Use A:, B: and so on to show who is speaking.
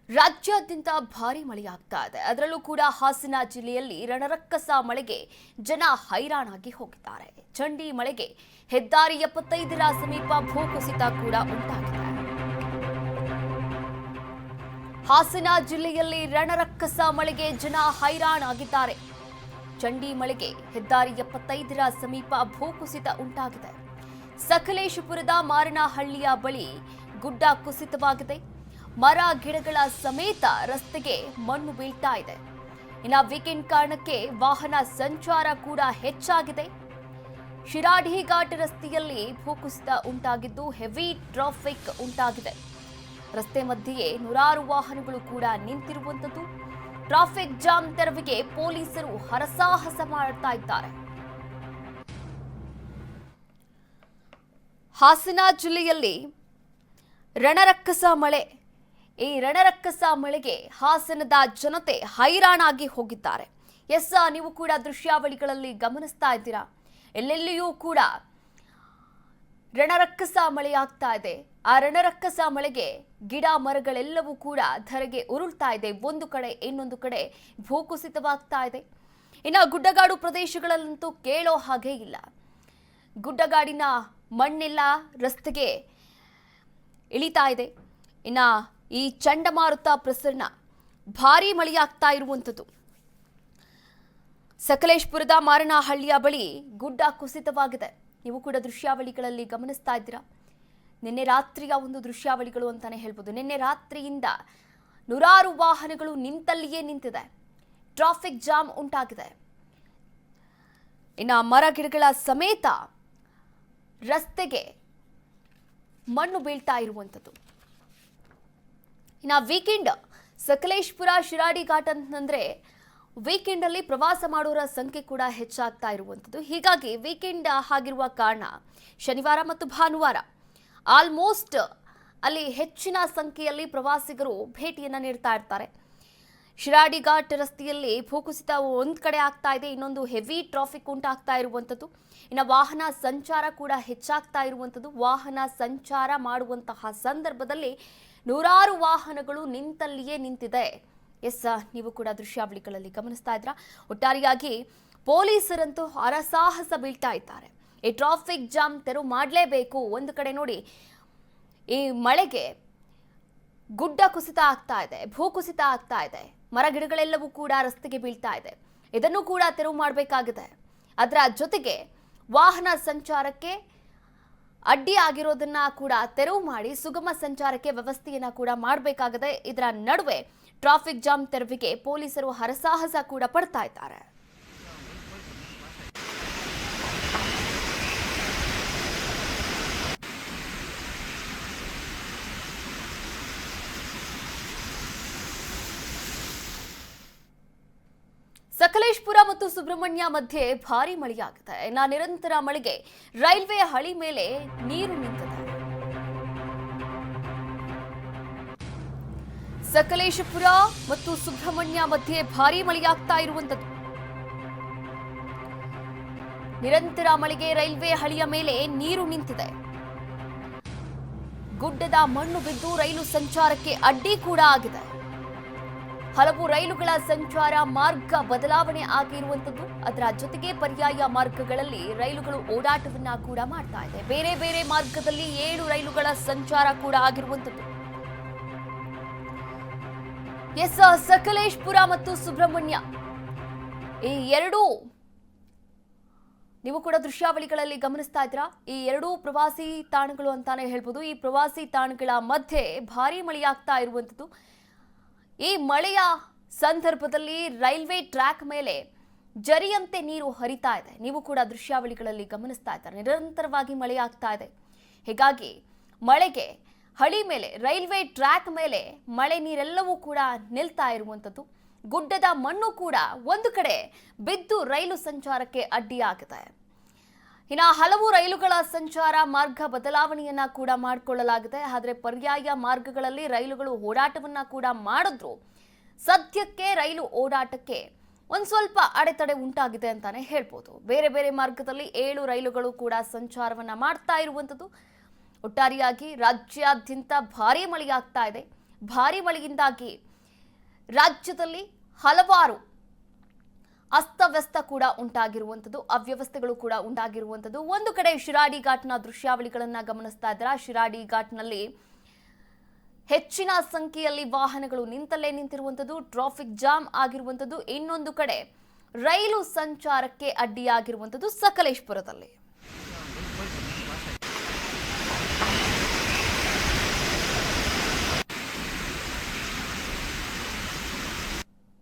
A: ರಾಜ್ಯಾದ್ಯಂತ ಭಾರಿ ಮಳೆಯಾಗ್ತಾ ಇದೆ. ಅದರಲ್ಲೂ ಕೂಡ ಹಾಸನ ಜಿಲ್ಲೆಯಲ್ಲಿ ರಣರಕ್ಕಸ ಮಳೆಗೆ ಜನ ಹೈರಾಣಾಗಿ ಹೋಗಿದ್ದಾರೆ. ಚಂಡಿ ಮಳೆಗೆ ಹೆದ್ದಾರಿ 75ರ ಸಮೀಪ ಭೂಕುಸಿತ ಕೂಡ ಉಂಟಾಗಿದೆ. ಹಾಸನ ಜಿಲ್ಲೆಯಲ್ಲಿ ರಣರಕ್ಕಸ ಮಳೆಗೆ ಜನ ಹೈರಾಣಾಗಿದ್ದಾರೆ. ಚಂಡಿ ಮಳೆಗೆ ಹೆದ್ದಾರಿ 75ರ ಸಮೀಪ ಭೂಕುಸಿತ ಉಂಟಾಗಿದೆ. ಸಕಲೇಶಪುರದ ಮಾರನಹಳ್ಳಿಯ ಬಳಿ ಗುಡ್ಡ ಕುಸಿತವಾಗಿದೆ. ಮರ ಗಿಡಗಳ ಸಮೇತ ರಸ್ತೆಗೆ ಮಣ್ಣು ಬೀಳ್ತಾ ಇದೆ. ಇನ್ನು ವೀಕೆಂಡ್ ಕಾರಣಕ್ಕೆ ವಾಹನ ಸಂಚಾರ ಕೂಡ ಹೆಚ್ಚಾಗಿದೆ. ಶಿರಾಡಿ ಘಾಟ್ ರಸ್ತೆಯಲ್ಲಿ ಭೂಕುಸಿತ ಉಂಟಾಗಿದ್ದು ಹೆವಿ ಟ್ರಾಫಿಕ್ ಉಂಟಾಗಿದೆ. ರಸ್ತೆ ಮಧ್ಯೆಯೇ ನೂರಾರು ವಾಹನಗಳು ಕೂಡ ನಿಂತಿರುವಂತದ್ದು. ಟ್ರಾಫಿಕ್ ಜಾಮ್ ತೆರವಿಗೆ ಪೊಲೀಸರು ಹರಸಾಹಸ ಮಾಡ್ತಾ ಇದ್ದಾರೆ. ಹಾಸನ ಜಿಲ್ಲೆಯಲ್ಲಿ ರಣರಕ್ಕಸ ಮಳೆ. ಈ ರಣರಕ್ಕಸ ಮಳೆಗೆ ಹಾಸನದ ಜನತೆ ಹೈರಾಣಾಗಿ ಹೋಗಿದ್ದಾರೆ. ಎಸ್, ನೀವು ಕೂಡ ದೃಶ್ಯಾವಳಿಗಳಲ್ಲಿ ಗಮನಿಸ್ತಾ ಇದ್ದೀರಾ. ಎಲ್ಲೆಲ್ಲಿಯೂ ಕೂಡ ರಣರಕ್ಕಸ ಮಳೆಯಾಗ್ತಾ ಇದೆ. ಆ ರಣರಕ್ಕಸ ಮಳೆಗೆ ಗಿಡ ಮರಗಳೆಲ್ಲವೂ ಕೂಡ ಧರೆಗೆ ಉರುಳ್ತಾ ಇದೆ. ಒಂದು ಕಡೆ ಇನ್ನೊಂದು ಕಡೆ ಭೂಕುಸಿತವಾಗ್ತಾ ಇದೆ. ಇನ್ನು ಗುಡ್ಡಗಾಡು ಪ್ರದೇಶಗಳಲ್ಲಂತೂ ಕೇಳೋ ಹಾಗೆ ಇಲ್ಲ. ಗುಡ್ಡಗಾಡಿನ ಮಣ್ಣೆಲ್ಲ ರಸ್ತೆಗೆ ಇಳಿತಾ ಇದೆ. ಇನ್ನ ಈ ಚಂಡಮಾರುತ ಪ್ರಸರಣ ಭಾರೀ ಮಳೆಯಾಗ್ತಾ ಇರುವಂಥದ್ದು. ಸಕಲೇಶಪುರದ ಮಾರನಹಳ್ಳಿಯ ಬಳಿ ಗುಡ್ಡ ಕುಸಿತವಾಗಿದೆ. ನೀವು ಕೂಡ ದೃಶ್ಯಾವಳಿಗಳಲ್ಲಿ ಗಮನಿಸ್ತಾ ಇದ್ದೀರಾ. ನಿನ್ನೆ ರಾತ್ರಿಯ ಒಂದು ದೃಶ್ಯಾವಳಿಗಳು ಅಂತಾನೆ ಹೇಳ್ಬೋದು. ನಿನ್ನೆ ರಾತ್ರಿಯಿಂದ ನೂರಾರು ವಾಹನಗಳು ನಿಂತಲ್ಲಿಯೇ ನಿಂತಿದೆ. ಟ್ರಾಫಿಕ್ ಜಾಮ್ ಉಂಟಾಗಿದೆ. ಇನ್ನು ಮರ ಗಿಡಗಳ ಸಮೇತ ರಸ್ತೆಗೆ ಮಣ್ಣು ಬೀಳ್ತಾ ಇರುವಂಥದ್ದು. ಇನ್ನು ವೀಕೆಂಡ್ ಸಕಲೇಶಪುರ ಶಿರಾಡಿ ಘಾಟ್ ಅಂತಂದ್ರೆ ವೀಕೆಂಡ್ ಅಲ್ಲಿ ಪ್ರವಾಸ ಮಾಡೋರ ಸಂಖ್ಯೆ ಕೂಡ ಹೆಚ್ಚಾಗ್ತಾ ಇರುವಂಥದ್ದು. ಹೀಗಾಗಿ ವೀಕೆಂಡ್ ಆಗಿರುವ ಕಾರಣ ಶನಿವಾರ ಮತ್ತು ಭಾನುವಾರ ಆಲ್ಮೋಸ್ಟ್ ಅಲ್ಲಿ ಹೆಚ್ಚಿನ ಸಂಖ್ಯೆಯಲ್ಲಿ ಪ್ರವಾಸಿಗರು ಭೇಟಿಯನ್ನು ನೀಡ್ತಾ ಇರ್ತಾರೆ. ಶಿರಾಡಿ ಘಾಟ್ ರಸ್ತೆಯಲ್ಲಿ ಭೂಕುಸಿತ ಒಂದು ಕಡೆ ಆಗ್ತಾ ಇದೆ, ಇನ್ನೊಂದು ಹೆವಿ ಟ್ರಾಫಿಕ್ ಉಂಟಾಗ್ತಾ ಇರುವಂಥದ್ದು. ಇನ್ನು ವಾಹನ ಸಂಚಾರ ಕೂಡ ಹೆಚ್ಚಾಗ್ತಾ ಇರುವಂಥದ್ದು. ವಾಹನ ಸಂಚಾರ ಮಾಡುವಂತಹ ಸಂದರ್ಭದಲ್ಲಿ ನೂರಾರು ವಾಹನಗಳು ನಿಂತಲ್ಲಿಯೇ ನಿಂತಿದೆ. ಎಸ್, ನೀವು ಕೂಡ ದೃಶ್ಯಾವಳಿಗಳಲ್ಲಿ ಗಮನಿಸ್ತಾ ಇದ್ರ. ಒಟ್ಟಾರೆಯಾಗಿ ಪೊಲೀಸರಂತೂ ಹರಸಾಹಸ ಬೀಳ್ತಾ ಇದ್ದಾರೆ. ಈ ಟ್ರಾಫಿಕ್ ಜಾಮ್ ತೆರವು ಮಾಡಲೇಬೇಕು. ಒಂದು ಕಡೆ ನೋಡಿ, ಈ ಮಳೆಗೆ ಗುಡ್ಡ ಕುಸಿತ ಆಗ್ತಾ ಇದೆ, ಭೂಕುಸಿತ ಆಗ್ತಾ ಇದೆ, ಮರ ಗಿಡಗಳೆಲ್ಲವೂ ಕೂಡ ರಸ್ತೆಗೆ ಬೀಳ್ತಾ ಇದೆ. ಇದನ್ನು ಕೂಡ ತೆರವು ಮಾಡಬೇಕಾಗಿದೆ. ಅದರ ಜೊತೆಗೆ ವಾಹನ ಸಂಚಾರಕ್ಕೆ ಅಡ್ಡಿ ಆಗಿರೋದನ್ನ ಕೂಡ ತೆರವು ಮಾಡಿ ಸುಗಮ ಸಂಚಾರಕ್ಕೆ ವ್ಯವಸ್ಥೆಯನ್ನ ಕೂಡ ಮಾಡಬೇಕಾಗಿದೆ. ಇದರ ನಡುವೆ ಟ್ರಾಫಿಕ್ ಜಾಮ್ ತೆರವಿಗೆ ಪೊಲೀಸರು ಹರಸಾಹಸ ಕೂಡ ಪಡ್ತಾ ಇದ್ದಾರೆ. ಸಕಲೇಶಪುರ ಮತ್ತು ಸುಬ್ರಹ್ಮಣ್ಯ ಮಧ್ಯೆ ಭಾರಿ ಮಳೆಯಾಗಿದೆ. ಇನ್ನು ನಿರಂತರ ಮಳೆಗೆ ರೈಲ್ವೆ ಹಳಿ ಮೇಲೆ ನೀರು ನಿಂತಿದೆ. ಸಕಲೇಶಪುರ ಮತ್ತು ಸುಬ್ರಹ್ಮಣ್ಯ ಮಧ್ಯೆ ಭಾರಿ ಮಳೆಯಾಗ್ತಾ ಇರುವಂತದ್ದು. ನಿರಂತರ ಮಳೆಗೆ ರೈಲ್ವೆ ಹಳಿಯ ಮೇಲೆ ನೀರು ನಿಂತಿದೆ. ಗುಡ್ಡದ ಮಣ್ಣು ಬಿದ್ದು ರೈಲು ಸಂಚಾರಕ್ಕೆ ಅಡ್ಡಿ ಕೂಡ ಆಗಿದೆ. ಹಲವು ರೈಲುಗಳ ಸಂಚಾರ ಮಾರ್ಗ ಬದಲಾವಣೆ ಆಗಿರುವಂತದ್ದು. ಅದರ ಜೊತೆಗೆ ಪರ್ಯಾಯ ಮಾರ್ಗಗಳಲ್ಲಿ ರೈಲುಗಳು ಓಡಾಟವನ್ನ ಕೂಡ ಮಾಡ್ತಾ ಇದೆ. ಬೇರೆ ಬೇರೆ ಮಾರ್ಗದಲ್ಲಿ 7 ರೈಲುಗಳ ಸಂಚಾರ ಕೂಡ ಆಗಿರುವಂತದ್ದು. ಎಸ್, ಸಕಲೇಶಪುರ ಮತ್ತು ಸುಬ್ರಹ್ಮಣ್ಯ ಈ ಎರಡೂ ನೀವು ಕೂಡ ದೃಶ್ಯಾವಳಿಗಳಲ್ಲಿ ಗಮನಿಸ್ತಾ ಇದ್ದೀರಾ. ಈ ಎರಡೂ ಪ್ರವಾಸಿ ತಾಣಗಳು ಅಂತಾನೆ ಹೇಳ್ಬೋದು. ಈ ಪ್ರವಾಸಿ ತಾಣಗಳ ಮಧ್ಯೆ ಭಾರಿ ಮಳೆಯಾಗ್ತಾ ಇರುವಂತದ್ದು. ಈ ಮಳೆಯ ಸಂದರ್ಭದಲ್ಲಿ ರೈಲ್ವೆ ಟ್ರ್ಯಾಕ್ ಮೇಲೆ ಜರಿಯಂತೆ ನೀರು ಹರಿತಾ ಇದೆ. ನೀವು ಕೂಡ ದೃಶ್ಯಾವಳಿಗಳಲ್ಲಿ ಗಮನಿಸ್ತಾ ಇದ್ದಾರೆ. ನಿರಂತರವಾಗಿ ಮಳೆಯಾಗ್ತಾ ಇದೆ. ಹೀಗಾಗಿ ಮಳೆಗೆ ಹಳಿ ಮೇಲೆ, ರೈಲ್ವೆ ಟ್ರ್ಯಾಕ್ ಮೇಲೆ ಮಳೆ ನೀರೆಲ್ಲವೂ ಕೂಡ ನಿಲ್ತಾ ಇರುವಂಥದ್ದು. ಗುಡ್ಡದ ಮಣ್ಣು ಕೂಡ ಒಂದು ಕಡೆ ಬಿದ್ದು ರೈಲು ಸಂಚಾರಕ್ಕೆ ಅಡ್ಡಿಯಾಗಿದೆ. ಇನ್ನು ಹಲವು ರೈಲುಗಳ ಸಂಚಾರ ಮಾರ್ಗ ಬದಲಾವಣೆಯನ್ನ ಕೂಡ ಮಾಡಿಕೊಳ್ಳಲಾಗಿದೆ. ಆದರೆ ಪರ್ಯಾಯ ಮಾರ್ಗಗಳಲ್ಲಿ ರೈಲುಗಳು ಓಡಾಟವನ್ನ ಕೂಡ ಮಾಡಿದ್ರು ಸದ್ಯಕ್ಕೆ ರೈಲು ಓಡಾಟಕ್ಕೆ ಒಂದು ಸ್ವಲ್ಪ ಅಡೆತಡೆ ಉಂಟಾಗಿದೆ ಅಂತಾನೆ ಹೇಳ್ಬೋದು. ಬೇರೆ ಬೇರೆ ಮಾರ್ಗದಲ್ಲಿ 7 ರೈಲುಗಳು ಕೂಡ ಸಂಚಾರವನ್ನ ಮಾಡ್ತಾ ಇರುವಂಥದ್ದು. ಒಟ್ಟಾರೆಯಾಗಿ ರಾಜ್ಯಾದ್ಯಂತ ಭಾರೀ ಮಳೆಯಾಗ್ತಾ ಇದೆ. ಭಾರೀ ಮಳೆಯಿಂದಾಗಿ ರಾಜ್ಯದಲ್ಲಿ ಹಲವಾರು ಅಸ್ತವ್ಯಸ್ತ ಕೂಡ ಉಂಟಾಗಿರುವಂಥದ್ದು, ಅವ್ಯವಸ್ಥೆಗಳು ಕೂಡ ಉಂಟಾಗಿರುವಂಥದ್ದು. ಒಂದು ಕಡೆ ಶಿರಾಡಿ ಘಾಟ್ನ ದೃಶ್ಯಾವಳಿಗಳನ್ನ ಗಮನಿಸ್ತಾ ಇದ್ದೀರಾ. ಶಿರಾಡಿ ಘಾಟ್ನಲ್ಲಿ ಹೆಚ್ಚಿನ ಸಂಖ್ಯೆಯಲ್ಲಿ ವಾಹನಗಳು ನಿಂತಲ್ಲೇ ನಿಂತಿರುವಂಥದ್ದು, ಟ್ರಾಫಿಕ್ ಜಾಮ್ ಆಗಿರುವಂಥದ್ದು. ಇನ್ನೊಂದು ಕಡೆ ರೈಲು ಸಂಚಾರಕ್ಕೆ ಅಡ್ಡಿಯಾಗಿರುವಂಥದ್ದು ಸಕಲೇಶಪುರದಲ್ಲಿ.